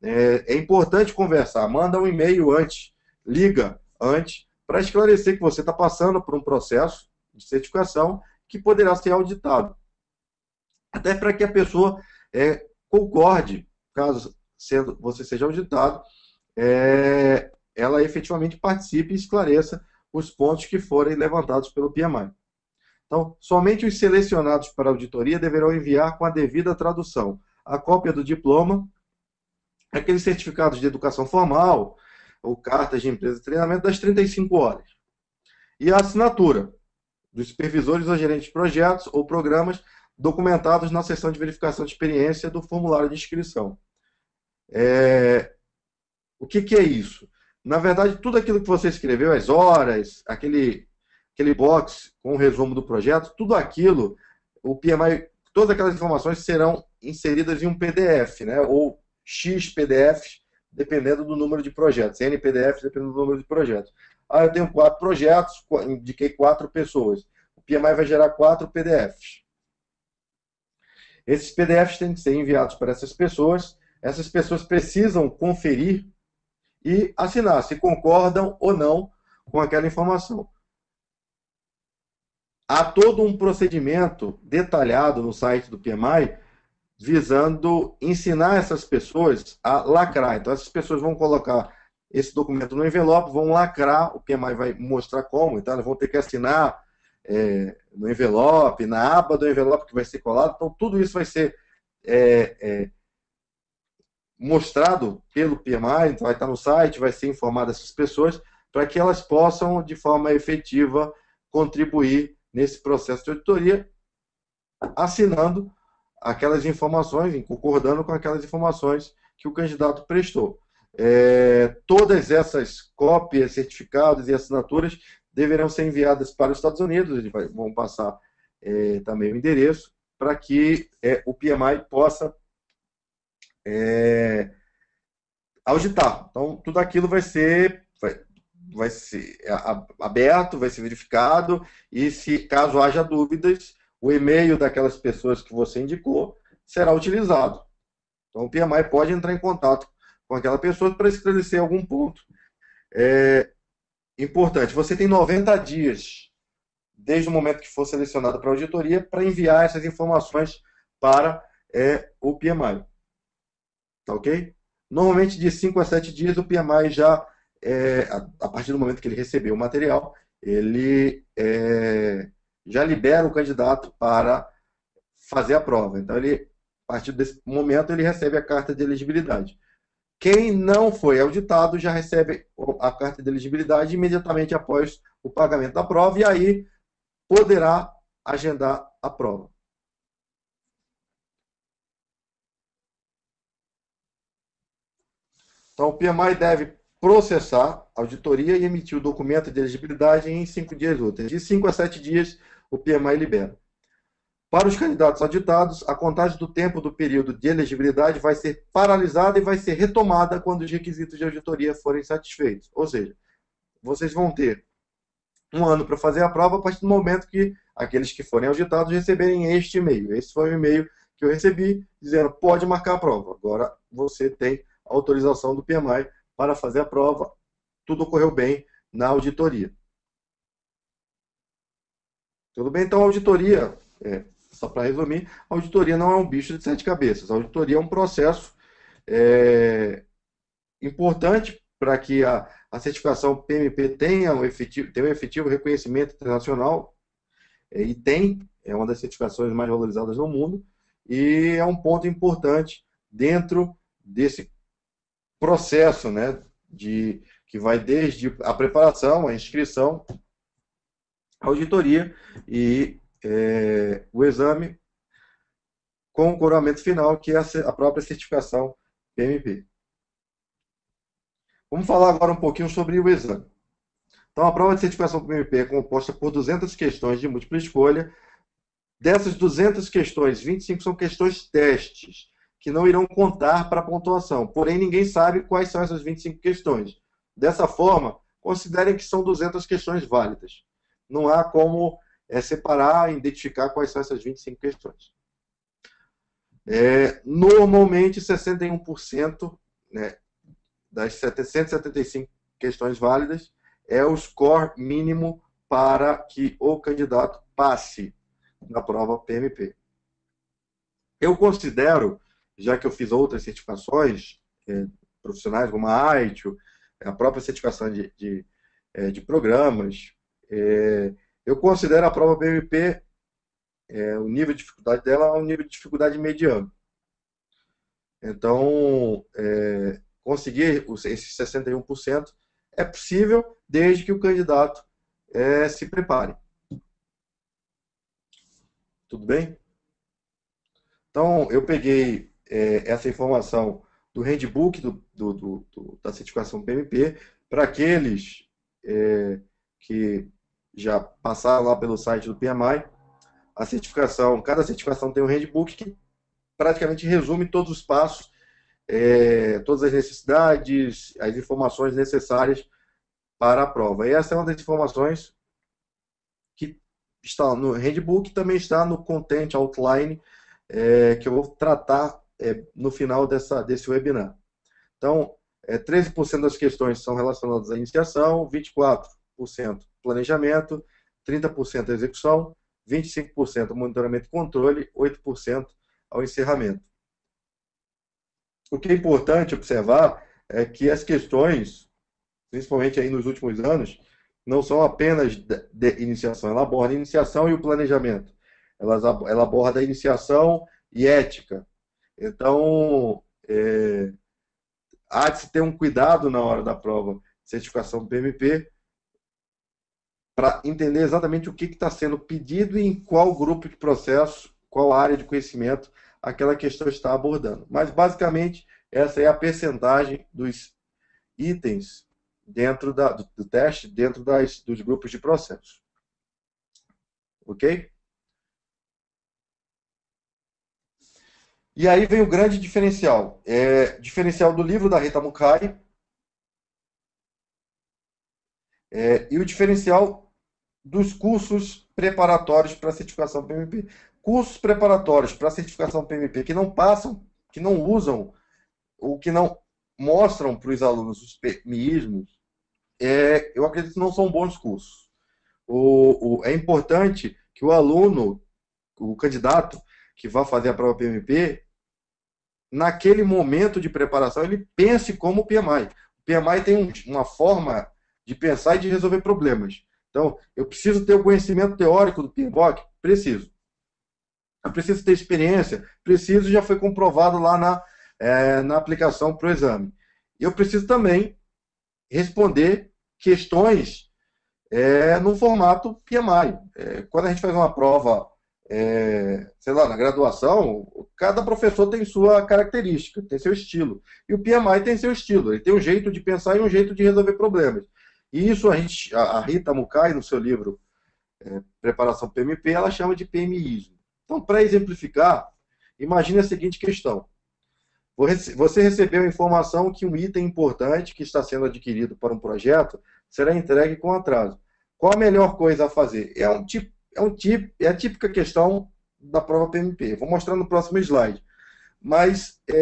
É importante conversar, manda um e-mail antes, liga antes, para esclarecer que você está passando por um processo de certificação que poderá ser auditado. Até para que a pessoa concorde, caso você seja auditado, ela efetivamente participe e esclareça os pontos que forem levantados pelo PMI. Então, somente os selecionados para auditoria deverão enviar com a devida tradução a cópia do diploma, aqueles certificados de educação formal, ou cartas de empresa de treinamento das 35 horas. E a assinatura dos supervisores ou gerentes de projetos ou programas documentados na seção de verificação de experiência do formulário de inscrição. O que é isso? Na verdade, tudo aquilo que você escreveu, as horas, aquele box com o resumo do projeto, tudo aquilo, o PMI, todas aquelas informações serão inseridas em um PDF, né? Ou X PDFs, dependendo do número de projetos, N PDFs, dependendo do número de projetos. Eu tenho 4 projetos, indiquei 4 pessoas. O PMI vai gerar 4 PDFs. Esses PDFs têm que ser enviados para essas pessoas precisam conferir e assinar se concordam ou não com aquela informação. Há todo um procedimento detalhado no site do PMI visando ensinar essas pessoas a lacrar. Então, essas pessoas vão colocar esse documento no envelope, vão lacrar, o PMI vai mostrar como, então elas vão ter que assinar no envelope, na aba do envelope que vai ser colado. Então, tudo isso vai ser mostrado pelo PMI, então vai estar no site, vai ser informado essas pessoas, para que elas possam, de forma efetiva, contribuir nesse processo de auditoria, assinando aquelas informações, concordando com aquelas informações que o candidato prestou. Todas essas cópias, certificados e assinaturas deverão ser enviadas para os Estados Unidos, eles vão passar também o endereço, para que o PMI possa auditar. Então, tudo aquilo vai ser aberto, vai ser verificado, e se caso haja dúvidas, o e-mail daquelas pessoas que você indicou será utilizado. Então, o PMI pode entrar em contato com aquela pessoa para esclarecer algum ponto importante. Você tem 90 dias, desde o momento que for selecionado para a auditoria, para enviar essas informações para o PMI. Tá ok? Normalmente, de 5 a 7 dias, o PMI já, a partir do momento que ele recebeu o material, ele já libera o candidato para fazer a prova. Então, a partir desse momento, ele recebe a carta de elegibilidade. Quem não foi auditado já recebe a carta de elegibilidade imediatamente após o pagamento da prova, e aí poderá agendar a prova. Então, o PMI deve processar a auditoria e emitir o documento de elegibilidade em 5 dias úteis. De 5 a 7 dias, o PMI libera. Para os candidatos auditados, a contagem do tempo do período de elegibilidade vai ser paralisada e vai ser retomada quando os requisitos de auditoria forem satisfeitos. Ou seja, vocês vão ter 1 ano para fazer a prova a partir do momento que aqueles que forem auditados receberem este e-mail. Esse foi o e-mail que eu recebi, dizendo: pode marcar a prova. Agora você tem autorização do PMI para fazer a prova. Tudo ocorreu bem na auditoria. Tudo bem? Então, a auditoria, só para resumir, a auditoria não é um bicho de 7 cabeças. A auditoria é um processo importante para que a certificação PMP tenha um efetivo reconhecimento internacional, e é uma das certificações mais valorizadas no mundo, e é um ponto importante dentro desse processo, né, que vai desde a preparação, a inscrição, a auditoria e o exame com o coroamento final, que é a própria certificação PMP. Vamos falar agora um pouquinho sobre o exame. Então, a prova de certificação PMP é composta por 200 questões de múltipla escolha. Dessas 200 questões, 25 são questões testes, que não irão contar para a pontuação. Porém, ninguém sabe quais são essas 25 questões. Dessa forma, considerem que são 200 questões válidas. Não há como separar e identificar quais são essas 25 questões. Normalmente, 61%, né, das 775 questões válidas é o score mínimo para que o candidato passe na prova PMP. Eu considero já que eu fiz outras certificações profissionais, como a ITIL, a própria certificação de programas, eu considero a prova PMP, o nível de dificuldade dela é um nível de dificuldade mediano. Então, conseguir esses 61% é possível desde que o candidato se prepare. Tudo bem? Então, eu peguei essa informação do handbook da certificação PMP para aqueles que já passaram lá pelo site do PMI. A certificação, cada certificação tem um handbook que praticamente resume todos os passos, todas as necessidades, as informações necessárias para a prova. E essa é uma das informações que está no handbook, também está no content outline, que eu vou tratar no final desse webinar. Então, 13% das questões são relacionadas à iniciação, 24% planejamento, 30% execução, 25% monitoramento e controle, 8% ao encerramento. O que é importante observar é que as questões, principalmente aí nos últimos anos, não são apenas de iniciação, ela aborda a iniciação e o planejamento. Ela aborda a iniciação e ética. Então, há de se ter um cuidado na hora da prova de certificação PMP para entender exatamente o que está sendo pedido e em qual grupo de processo, qual área de conhecimento aquela questão está abordando. Mas, basicamente, essa é a percentagem dos itens dentro do teste, dentro dos grupos de processo. Ok? E aí vem o grande diferencial. Diferencial do livro da Rita Mukai e o diferencial dos cursos preparatórios para a certificação PMP. Cursos preparatórios para a certificação PMP que não passam, que não usam, ou que não mostram para os alunos os PMIismos, eu acredito que não são bons cursos. É importante que o aluno, o candidato que vai fazer a prova PMP, naquele momento de preparação, ele pense como o PMI. O PMI tem uma forma de pensar e de resolver problemas. Então, eu preciso ter o conhecimento teórico do PMBOK? Preciso. Eu preciso ter experiência? Preciso, já foi comprovado lá na aplicação para o exame. Eu preciso também responder questões no formato PMI. Quando a gente faz uma prova, sei lá, na graduação, cada professor tem sua característica, tem seu estilo. E o PMI tem seu estilo, ele tem um jeito de pensar e um jeito de resolver problemas. E isso a Rita Mukai, no seu livro Preparação PMP, ela chama de PMIismo. Então, para exemplificar, imagine a seguinte questão. Você recebeu a informação que um item importante que está sendo adquirido para um projeto será entregue com atraso. Qual a melhor coisa a fazer? É a típica questão da prova PMP. Vou mostrar no próximo slide. Mas, o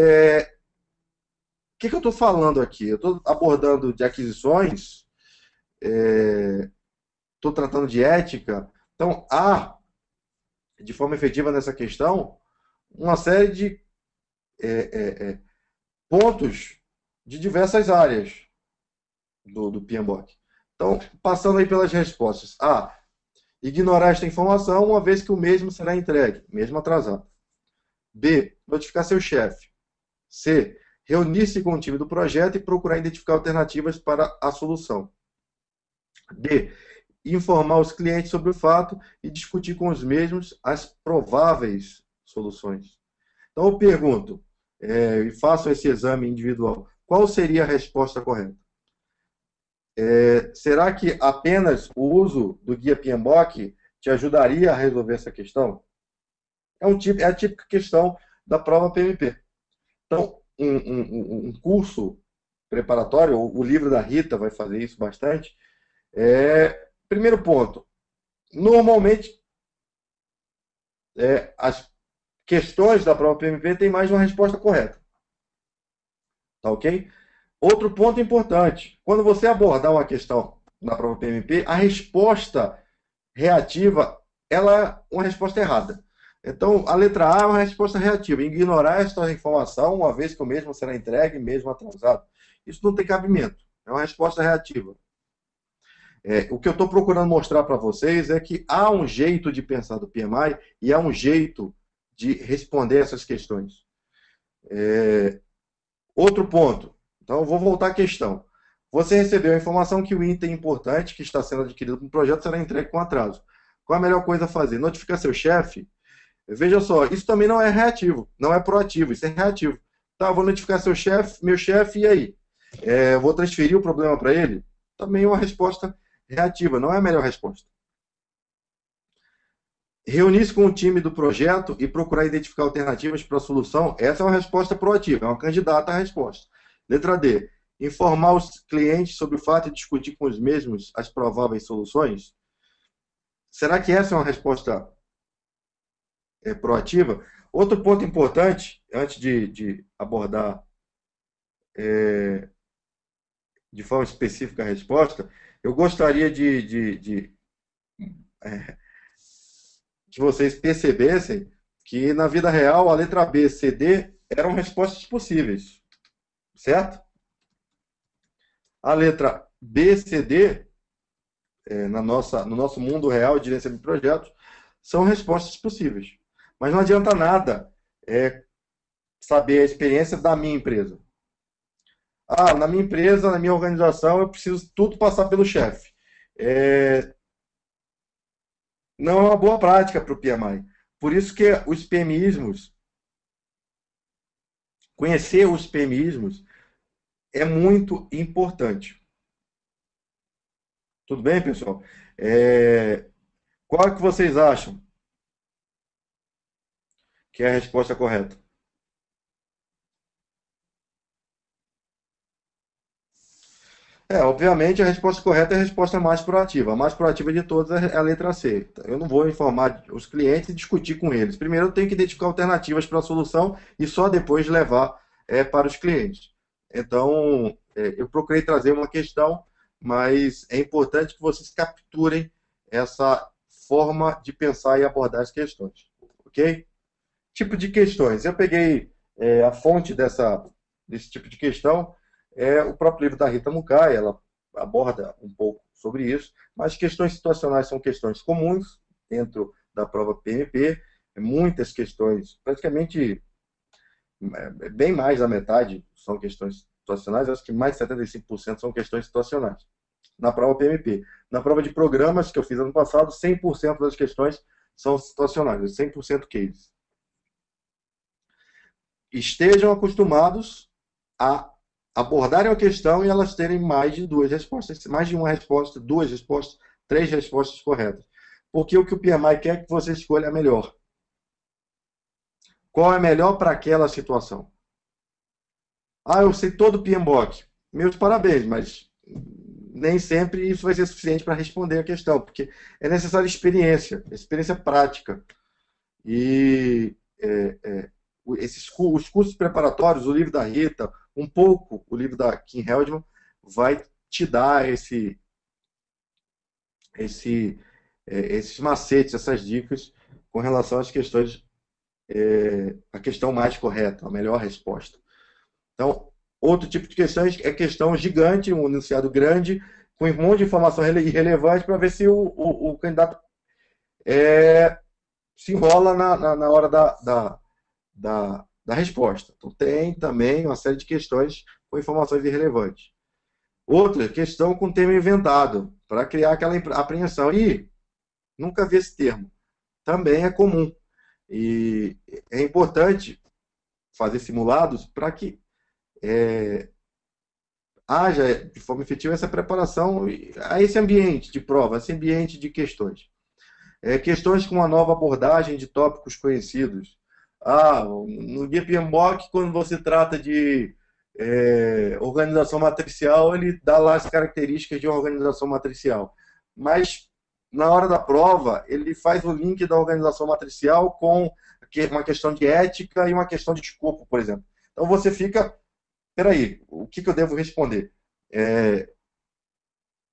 que eu estou falando aqui? Eu estou abordando de aquisições, estou tratando de ética. Então, há, de forma efetiva nessa questão, uma série de pontos de diversas áreas do PMBOK. Então, passando aí pelas respostas. A. Ignorar esta informação, uma vez que o mesmo será entregue, mesmo atrasado. B. Notificar seu chefe. C. Reunir-se com o time do projeto e procurar identificar alternativas para a solução. D. Informar os clientes sobre o fato e discutir com os mesmos as prováveis soluções. Então, eu pergunto, e faço esse exame individual, qual seria a resposta correta? Será que apenas o uso do guia PMBOK te ajudaria a resolver essa questão? É a típica questão da prova PMP. Então, um curso preparatório, o livro da Rita vai fazer isso bastante. Primeiro ponto, normalmente as questões da prova PMP têm mais de uma resposta correta. Tá ok? Outro ponto importante, quando você abordar uma questão na prova PMP, a resposta reativa ela é uma resposta errada. Então, a letra A é uma resposta reativa. Ignorar esta informação, uma vez que o mesmo será entregue, mesmo atrasado. Isso não tem cabimento. É uma resposta reativa. O que eu estou procurando mostrar para vocês é que há um jeito de pensar do PMI e há um jeito de responder essas questões. Outro ponto. Então, eu vou voltar à questão. Você recebeu a informação que o item importante que está sendo adquirido para o projeto será entregue com atraso. Qual a melhor coisa a fazer? Notificar seu chefe? Veja só, isso também não é reativo, não é proativo, isso é reativo. Tá, vou notificar meu chefe, e aí? Vou transferir o problema para ele? Também é uma resposta reativa, não é a melhor resposta. Reunir-se com o time do projeto e procurar identificar alternativas para a solução, essa é uma resposta proativa, é uma candidata à resposta. Letra D. Informar os clientes sobre o fato de discutir com os mesmos as prováveis soluções? Será que essa é uma resposta proativa? Outro ponto importante, antes de abordar de forma específica a resposta, eu gostaria que vocês percebessem que na vida real a letra B, C, D eram respostas possíveis, certo? A letra B, C, D, no nosso mundo real de gerenciamento de projetos, são respostas possíveis. Mas não adianta nada saber a experiência da minha empresa. Na minha empresa, na minha organização, eu preciso tudo passar pelo chefe. Não é uma boa prática para o PMI. Por isso que os PMismos, conhecer os PMismos é muito importante. Tudo bem, pessoal? Qual é que vocês acham que é a resposta correta? Obviamente a resposta correta é a resposta mais proativa. A mais proativa de todas é a letra C. Eu não vou informar os clientes e discutir com eles. Primeiro eu tenho que identificar alternativas para a solução e só depois levar para os clientes. Então, eu procurei trazer uma questão, mas é importante que vocês capturem essa forma de pensar e abordar as questões. Ok? Tipo de questões. Eu peguei a fonte desse tipo de questão, o próprio livro da Rita Mukai, ela aborda um pouco sobre isso, mas questões situacionais são questões comuns dentro da prova PMP, muitas questões, praticamente bem mais da metade são questões situacionais, acho que mais de 75% são questões situacionais na prova PMP. Na prova de programas que eu fiz ano passado, 100% das questões são situacionais, 100% cases. Estejam acostumados a abordarem a questão e elas terem mais de duas respostas, mais de uma resposta, duas respostas, três respostas corretas. Porque o que o PMI quer é que você escolha a melhor. Qual é melhor para aquela situação? Eu sei todo o PMBOK. Meus parabéns, mas nem sempre isso vai ser suficiente para responder a questão, porque é necessária experiência prática. E os cursos preparatórios, o livro da Rita, um pouco o livro da Kim Heldman, vai te dar esses macetes, essas dicas com relação às questões, a questão mais correta, a melhor resposta. Então, outro tipo de questões é questão gigante, um enunciado grande, com um monte de informação irrelevante para ver se o candidato se enrola na hora da resposta. Então, tem também uma série de questões com informações irrelevantes. Outra questão com tema inventado, para criar aquela apreensão. E nunca vi esse termo. Também é comum. E é importante fazer simulados para que haja de forma efetiva essa preparação a esse ambiente de prova, esse ambiente de questões. Questões com uma nova abordagem de tópicos conhecidos. No guia PMBOK, quando você trata de organização matricial, ele dá lá as características de uma organização matricial. Mas, na hora da prova, ele faz o link da organização matricial com uma questão de ética e uma questão de escopo, por exemplo. Então, você fica... Peraí, o que eu devo responder?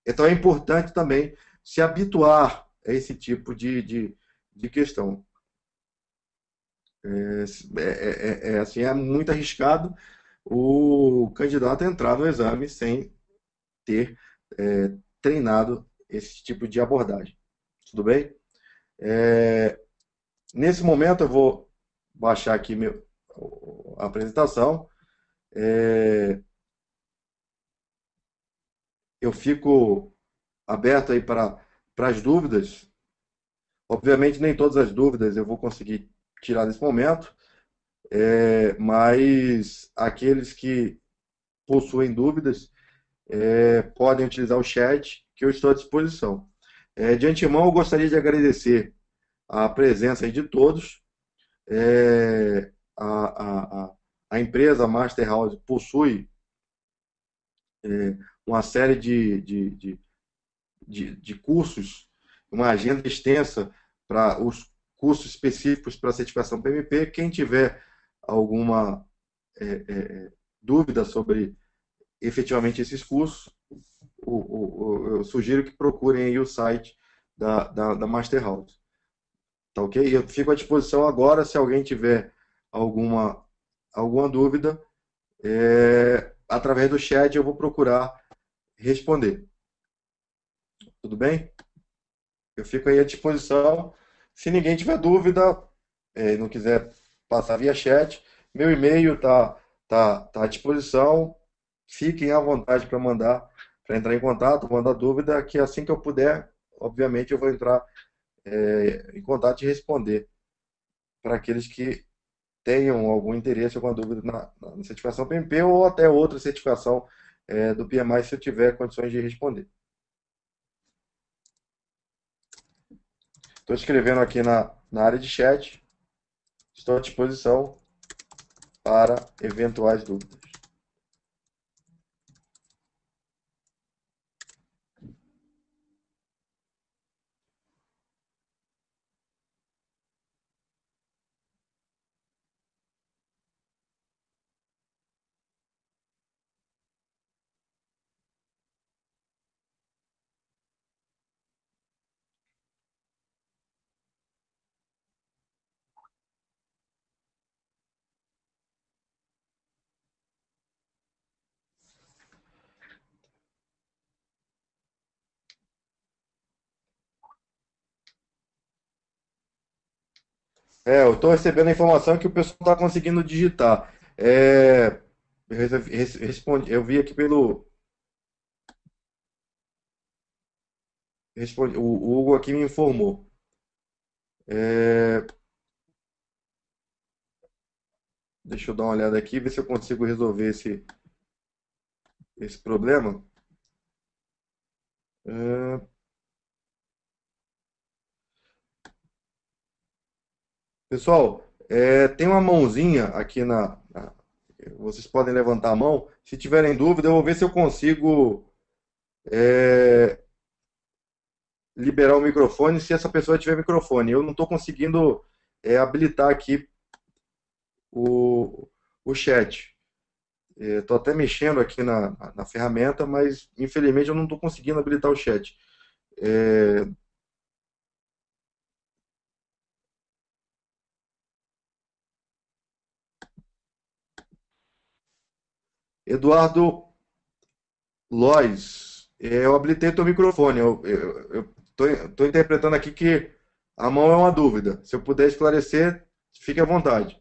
Então, é importante também se habituar a esse tipo de questão. Assim, é muito arriscado o candidato entrar no exame sem ter treinado esse tipo de abordagem. Tudo bem? Nesse momento eu vou baixar aqui a apresentação. Eu fico aberto aí para as dúvidas. Obviamente nem todas as dúvidas eu vou conseguir tirar nesse momento, mas aqueles que possuem dúvidas podem utilizar o chat que eu estou à disposição. De antemão, eu gostaria de agradecer a presença aí de todos. É, a empresa Master House possui uma série de cursos, uma agenda extensa para os cursos específicos para a certificação PMP. Quem tiver alguma dúvida sobre efetivamente esses cursos, eu sugiro que procurem aí o site da Master House. Tá ok? Eu fico à disposição agora, se alguém tiver alguma, alguma dúvida, através do chat eu vou procurar responder. Tudo bem? Eu fico aí à disposição. Se ninguém tiver dúvida, não quiser passar via chat, meu e-mail tá à disposição. Fiquem à vontade para mandar, para entrar em contato, mandar dúvida, que assim que eu puder, obviamente eu vou entrar em contato e responder para aqueles que tenham algum interesse, alguma dúvida na certificação PMP ou até outra certificação do PMI, se eu tiver condições de responder. Estou escrevendo aqui na área de chat, estou à disposição para eventuais dúvidas. Eu estou recebendo a informação que o pessoal está conseguindo digitar. Eu vi aqui o Hugo aqui me informou. É, deixa eu dar uma olhada aqui, ver se eu consigo resolver esse problema. É, pessoal, tem uma mãozinha aqui vocês podem levantar a mão. Se tiverem dúvida, eu vou ver se eu consigo é, liberar o microfone se essa pessoa tiver microfone. Eu não estou conseguindo habilitar aqui o, o chat. Estou até mexendo aqui na ferramenta, mas infelizmente eu não estou conseguindo habilitar o chat. É, Eduardo Lois, eu habilitei teu microfone. Eu estou interpretando aqui que a mão é uma dúvida. Se eu puder esclarecer, fique à vontade.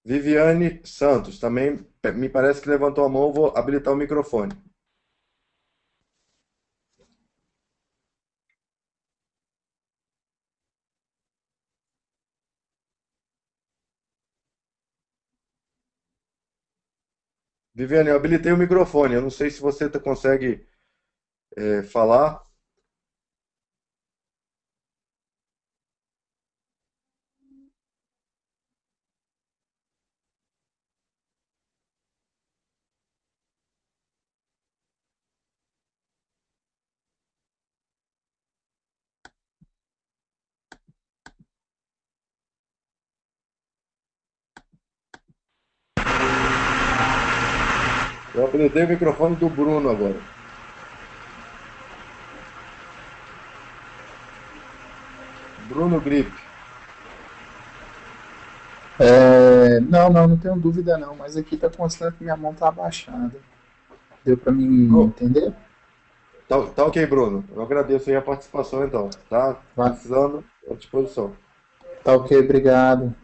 Viviane Santos, também me parece que levantou a mão, eu vou habilitar o microfone. Viviane, eu habilitei o microfone. Eu não sei se você consegue falar. Eu habilitei o microfone do Bruno agora. Bruno Grip. Não tenho dúvida não, mas aqui está constando que minha mão está abaixada. Deu para mim Bru- entender? Tá ok, Bruno. Eu agradeço aí a participação, então. Tá Va- precisando, à disposição. Tá ok, obrigado.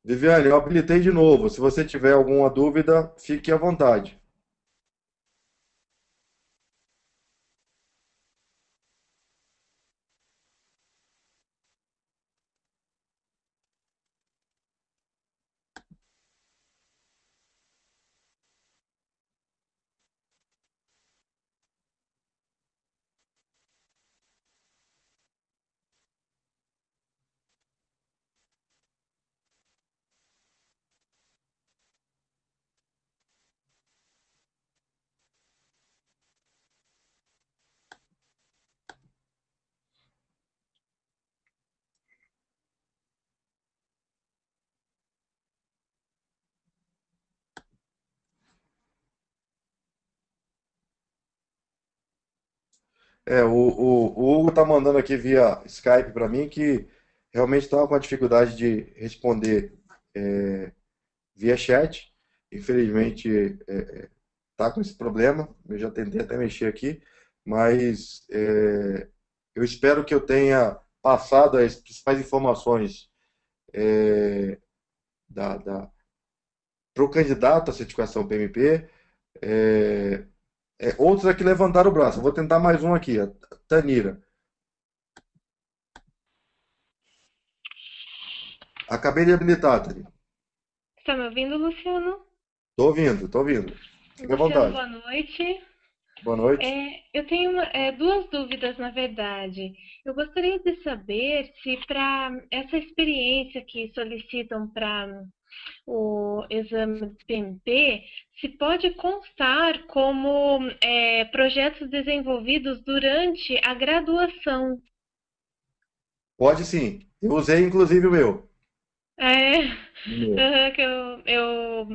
Viviane, eu habilitei de novo. Se você tiver alguma dúvida, fique à vontade. O Hugo tá mandando aqui via Skype para mim que realmente estava com a dificuldade de responder via chat. Infelizmente, tá com esse problema. Eu já tentei até mexer aqui, mas eu espero que eu tenha passado as principais informações para o candidato à certificação PMP. Outros aqui levantaram o braço. Eu vou tentar mais um aqui, a Tanira. Acabei de habilitar, Tanira. Está me ouvindo, Luciano? Tô ouvindo, tô ouvindo. Fique à Luciano, vontade. boa noite. Boa noite. Eu tenho duas dúvidas, na verdade. Eu gostaria de saber se para essa experiência que solicitam para o exame de PMP, se pode constar como projetos desenvolvidos durante a graduação. Pode sim. Eu usei inclusive o meu. É, O meu. que eu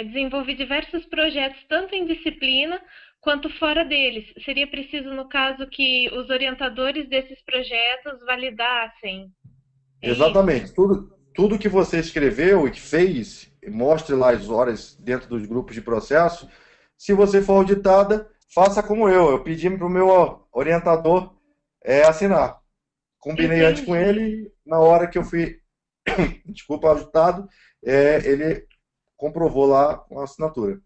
desenvolvi diversos projetos, tanto em disciplina quanto fora deles. Seria preciso, no caso, que os orientadores desses projetos validassem. É isso? Exatamente. Tudo que você escreveu e que fez, mostre lá as horas dentro dos grupos de processo. Se você for auditada, faça como eu. Eu pedi para o meu orientador assinar. Combinei antes com Entendi. ele, na hora que eu fui, desculpa, auditado, ele comprovou lá com a assinatura.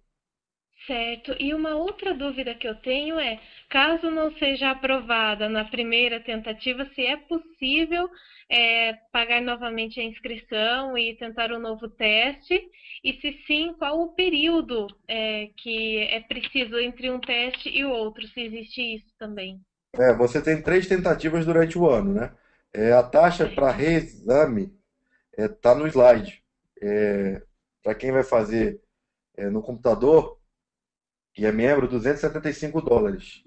Certo. E uma outra dúvida que eu tenho é, caso não seja aprovada na primeira tentativa, se é possível pagar novamente a inscrição e tentar um novo teste, e se sim, qual o período que é preciso entre um teste e o outro, se existe isso também. Você tem três tentativas durante o ano, né? A taxa para Certo. reexame está no slide. Para quem vai fazer no computador e é membro, US$ 275.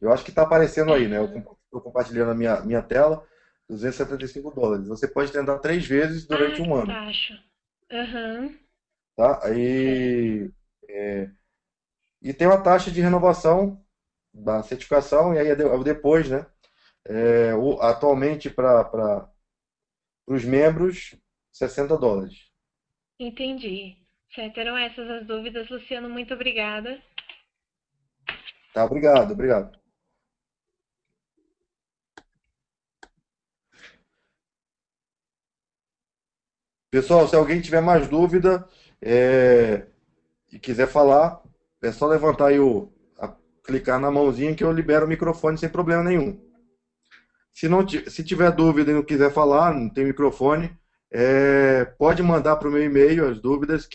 Eu acho que está aparecendo aí, né? Eu Aham. estou compartilhando a minha tela, US$ 275. Você pode tentar três vezes Ah, durante um que ano, taxa. Aham. tá? Certo. E tem uma taxa de renovação da certificação, e aí é o depois, né? Atualmente, para os membros, US$ 60. Entendi. Certo, eram essas as dúvidas, Luciano. Muito obrigada. Tá, obrigado, obrigado. Pessoal, se alguém tiver mais dúvida e quiser falar, é só levantar aí clicar na mãozinha que eu libero o microfone sem problema nenhum. Se tiver dúvida e não quiser falar, não tem microfone, pode mandar para o meu e-mail as dúvidas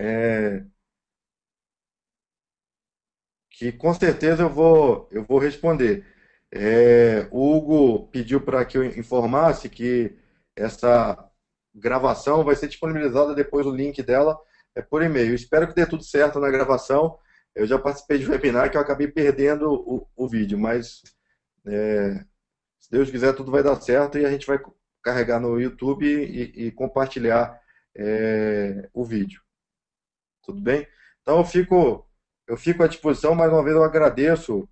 é, que com certeza eu vou responder. O Hugo pediu para que eu informasse que essa gravação vai ser disponibilizada depois, o link dela por e-mail. Espero que dê tudo certo na gravação. Eu já participei de um webinar que eu acabei perdendo o vídeo, mas se Deus quiser tudo vai dar certo e a gente vai carregar no YouTube e compartilhar o vídeo. Tudo bem? Então eu fico à disposição. Mais uma vez eu agradeço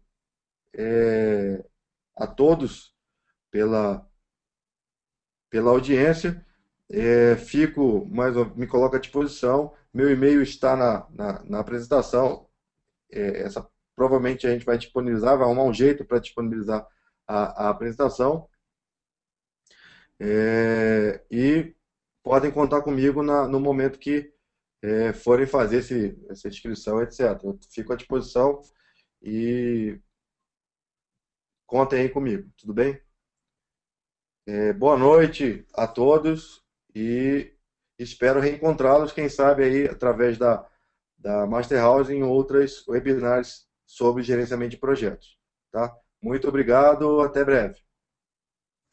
a todos pela, pela audiência. Me coloco à disposição. Meu e-mail está na apresentação. Provavelmente a gente vai disponibilizar, vai arrumar um jeito para disponibilizar a apresentação. E podem contar comigo no momento que forem fazer essa inscrição, etc. Eu fico à disposição e contem aí comigo, tudo bem? Boa noite a todos e espero reencontrá-los, quem sabe aí através da Master House em outras webinars sobre gerenciamento de projetos, tá? Muito obrigado, até breve.